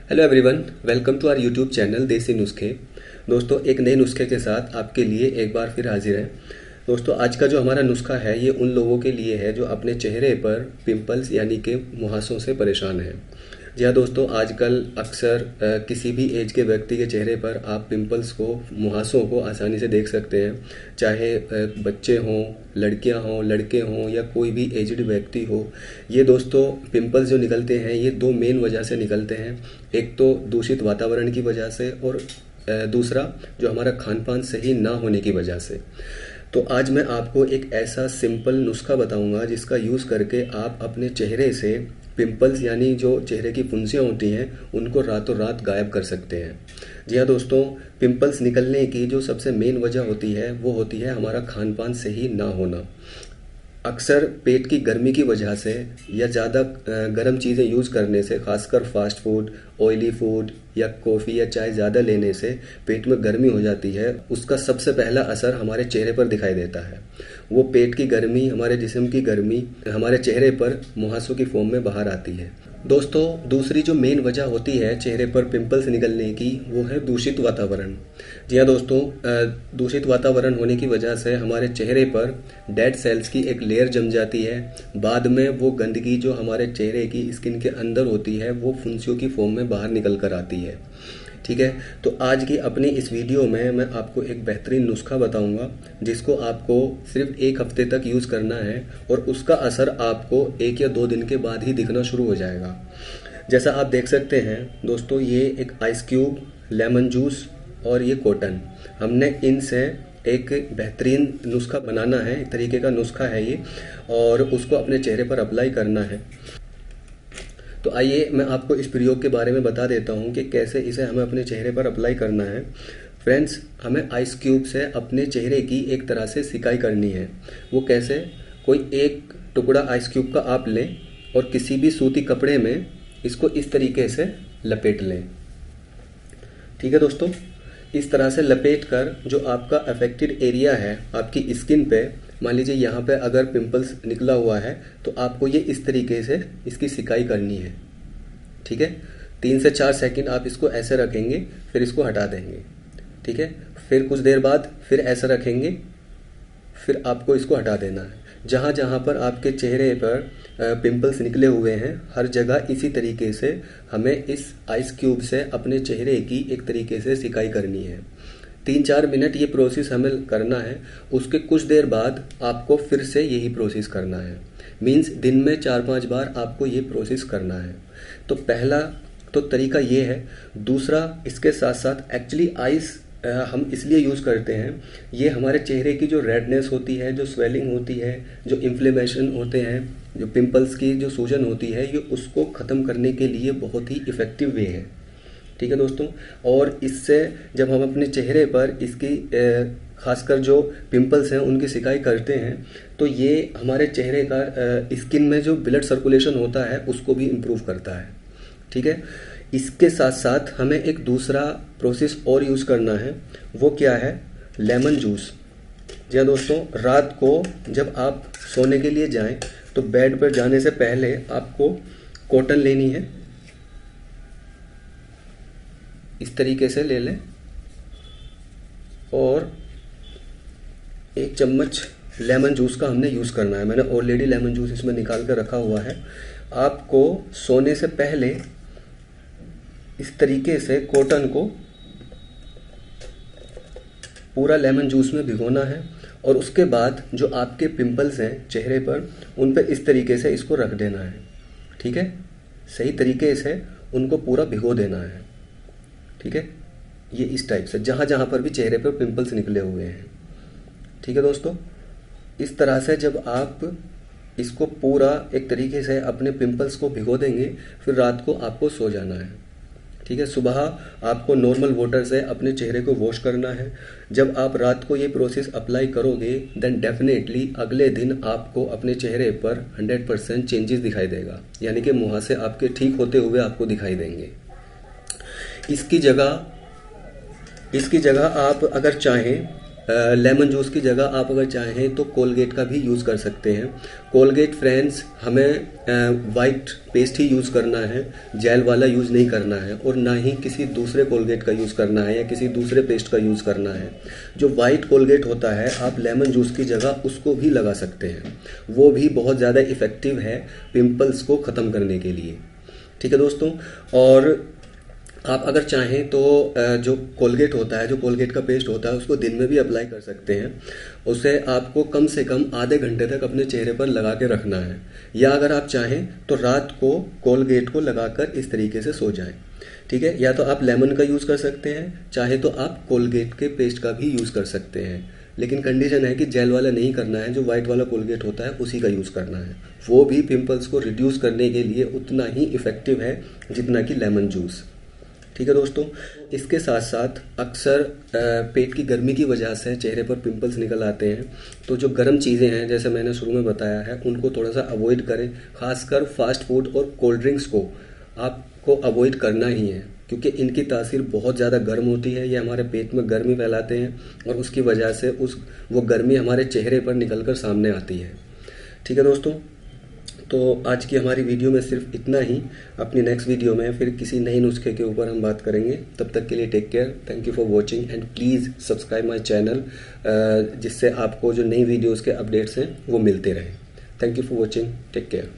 Hello everyone, welcome to our YouTube channel Desi Nuskhe. दोस्तों, एक नए नुस्खे के साथ आपके लिए एक बार फिर हाजिर है। दोस्तों, आज का जो हमारा नुस्खा है ये उन लोगों के लिए है जो अपने चेहरे पर पिंपल्स यानी कि मुहासों से परेशान हैं। जी हाँ दोस्तों, आजकल अक्सर किसी भी एज के व्यक्ति के चेहरे पर आप पिंपल्स को, मुहासों को आसानी से देख सकते हैं। चाहे बच्चे हों, लड़कियां हों, लड़के हों या कोई भी एजड व्यक्ति हो। ये दोस्तों पिंपल्स जो निकलते हैं ये दो मेन वजह से निकलते हैं। एक तो दूषित वातावरण की वजह से और दूसरा जो हमारा खान पान सही ना होने की वजह से। तो आज मैं आपको एक ऐसा सिंपल नुस्खा बताऊंगा जिसका यूज़ करके आप अपने चेहरे से पिंपल्स यानी जो चेहरे की फुंसियाँ होती हैं उनको रातों रात गायब कर सकते हैं। जी हाँ दोस्तों, पिंपल्स निकलने की जो सबसे मेन वजह होती है वो होती है हमारा खान पान सही ना होना। अक्सर पेट की गर्मी की वजह से या ज़्यादा गर्म चीज़ें यूज़ करने से, खासकर फास्ट फूड, ऑयली फूड या कॉफ़ी या चाय ज़्यादा लेने से पेट में गर्मी हो जाती है। उसका सबसे पहला असर हमारे चेहरे पर दिखाई देता है। वो पेट की गर्मी, हमारे जिस्म की गर्मी हमारे चेहरे पर मुहासों की फॉर्म में बाहर आती है। दोस्तों, दूसरी जो मेन वजह होती है चेहरे पर पिंपल्स निकलने की वो है दूषित वातावरण। जी हाँ दोस्तों, दूषित वातावरण होने की वजह से हमारे चेहरे पर डेड सेल्स की एक लेयर जम जाती है। बाद में वो गंदगी जो हमारे चेहरे की स्किन के अंदर होती है वो फुंसियों की फॉर्म में बाहर निकल कर आती है। ठीक है, तो आज की अपनी इस वीडियो में मैं आपको एक बेहतरीन नुस्खा बताऊंगा जिसको आपको सिर्फ एक हफ्ते तक यूज़ करना है और उसका असर आपको 1 या 2 दिन के बाद ही दिखना शुरू हो जाएगा। जैसा आप देख सकते हैं दोस्तों, ये एक आइस क्यूब, लेमन जूस और ये कॉटन, हमने इनसे एक बेहतरीन नुस्खा बनाना है। एक तरीके का नुस्खा है ये और उसको अपने चेहरे पर अप्लाई करना है। तो आइए मैं आपको इस प्रयोग के बारे में बता देता हूँ कि कैसे इसे हमें अपने चेहरे पर अप्लाई करना है। फ्रेंड्स, हमें आइस क्यूब से अपने चेहरे की एक तरह से सिकाई करनी है। वो कैसे? कोई एक टुकड़ा आइस क्यूब का आप लें और किसी भी सूती कपड़े में इसको इस तरीके से लपेट लें। ठीक है दोस्तों, इस तरह से लपेट कर जो आपका अफेक्टेड एरिया है आपकी स्किन पे, मान लीजिए यहाँ पे अगर पिंपल्स निकला हुआ है तो आपको ये इस तरीके से इसकी सिकाई करनी है। ठीक है, 3 से 4 सेकंड आप इसको ऐसे रखेंगे, फिर इसको हटा देंगे। ठीक है, फिर कुछ देर बाद फिर ऐसे रखेंगे, फिर आपको इसको हटा देना है। जहाँ जहाँ पर आपके चेहरे पर पिंपल्स निकले हुए हैं हर जगह इसी तरीके से हमें इस आइस क्यूब से अपने चेहरे की एक तरीके से सिकाई करनी है। 3-4 मिनट ये प्रोसेस हमें करना है। उसके कुछ देर बाद आपको फिर से यही प्रोसेस करना है। मीन्स दिन में 4-5 बार आपको ये प्रोसेस करना है। तो पहला तो तरीका ये है। दूसरा, इसके साथ साथ एक्चुअली आइस हम इसलिए यूज़ करते हैं, ये हमारे चेहरे की जो रेडनेस होती है, जो स्वेलिंग होती है, जो इन्फ्लेमेशन होते हैं, जो पिंपल्स की जो सूजन होती है, ये उसको ख़त्म करने के लिए बहुत ही इफ़ेक्टिव वे है। ठीक है दोस्तों, और इससे जब हम अपने चेहरे पर इसकी खासकर जो पिंपल्स हैं उनकी सिकाई करते हैं तो ये हमारे चेहरे का स्किन में जो ब्लड सर्कुलेशन होता है उसको भी इम्प्रूव करता है। ठीक है, इसके साथ साथ हमें एक दूसरा प्रोसेस और यूज़ करना है। वो क्या है? Lemon juice. जी हाँ दोस्तों, रात को जब आप सोने के लिए जाएं तो बेड पर जाने से पहले आपको कॉटन लेनी है, इस तरीके से ले लें और 1 चम्मच लेमन जूस का हमने यूज़ करना है। मैंने ऑलरेडी लेमन जूस इसमें निकाल कर रखा हुआ है। आपको सोने से पहले इस तरीके से कॉटन को पूरा लेमन जूस में भिगोना है और उसके बाद जो आपके पिंपल्स हैं चेहरे पर उन पर इस तरीके से इसको रख देना है। ठीक है, सही तरीके से उनको पूरा भिगो देना है। ठीक है, ये इस टाइप से जहाँ जहाँ पर भी चेहरे पर पिंपल्स निकले हुए हैं। ठीक है दोस्तों, इस तरह से जब आप इसको पूरा एक तरीके से अपने पिंपल्स को भिगो देंगे फिर रात को आपको सो जाना है। ठीक है, सुबह आपको नॉर्मल वाटर से अपने चेहरे को वॉश करना है। जब आप रात को ये प्रोसेस अप्लाई करोगे देन डेफिनेटली अगले दिन आपको अपने चेहरे पर 100% चेंजेस दिखाई देगा, यानी कि मुहासे आपके ठीक होते हुए आपको दिखाई देंगे। इसकी जगह आप अगर चाहें लेमन जूस की जगह आप अगर चाहें तो कोलगेट का भी यूज़ कर सकते हैं। कोलगेट फ्रेंड्स, हमें वाइट पेस्ट ही यूज़ करना है, जेल वाला यूज़ नहीं करना है, और ना ही किसी दूसरे कोलगेट का यूज़ करना है या किसी दूसरे पेस्ट का यूज़ करना है। जो वाइट कोलगेट होता है आप लेमन जूस की जगह उसको भी लगा सकते हैं, वो भी बहुत ज़्यादा इफ़ेक्टिव है पिंपल्स को ख़त्म करने के लिए। ठीक है दोस्तों। और आप अगर चाहें तो जो कोलगेट होता है, जो कोलगेट का पेस्ट होता है, उसको दिन में भी अप्लाई कर सकते हैं। उसे आपको कम से कम आधे घंटे तक अपने चेहरे पर लगा के रखना है, या अगर आप चाहें तो रात को कोलगेट को लगाकर इस तरीके से सो जाएं। ठीक है। या तो आप लेमन का यूज़ कर सकते हैं, चाहे तो आप कोलगेट के पेस्ट का भी यूज़ कर सकते हैं, लेकिन कंडीशन है कि जेल वाला नहीं करना है, जो वाइट वाला कोलगेट होता है उसी का यूज़ करना है। वो भी पिंपल्स को रिड्यूस करने के लिए उतना ही इफ़ेक्टिव है जितना कि लेमन जूस। ठीक है दोस्तों। इसके साथ साथ अक्सर पेट की गर्मी की वजह से चेहरे पर पिंपल्स निकल आते हैं, तो जो गर्म चीज़ें हैं जैसे मैंने शुरू में बताया है उनको थोड़ा सा अवॉइड करें। खासकर फास्ट फूड और कोल्ड ड्रिंक्स को आपको अवॉइड करना ही है, क्योंकि इनकी तासीर बहुत ज़्यादा गर्म होती है। ये हमारे पेट में गर्मी फैलाते हैं और उसकी वजह से वो गर्मी हमारे चेहरे पर निकल कर सामने आती है। ठीक है दोस्तों। तो आज की हमारी वीडियो में सिर्फ इतना ही। अपनी नेक्स्ट वीडियो में फिर किसी नए नुस्खे के ऊपर हम बात करेंगे। तब तक के लिए take care, thank you for watching and please subscribe my channel, जिससे आपको जो नई वीडियोज़ के अपडेट्स हैं वो मिलते रहें। Thank you for watching, take care.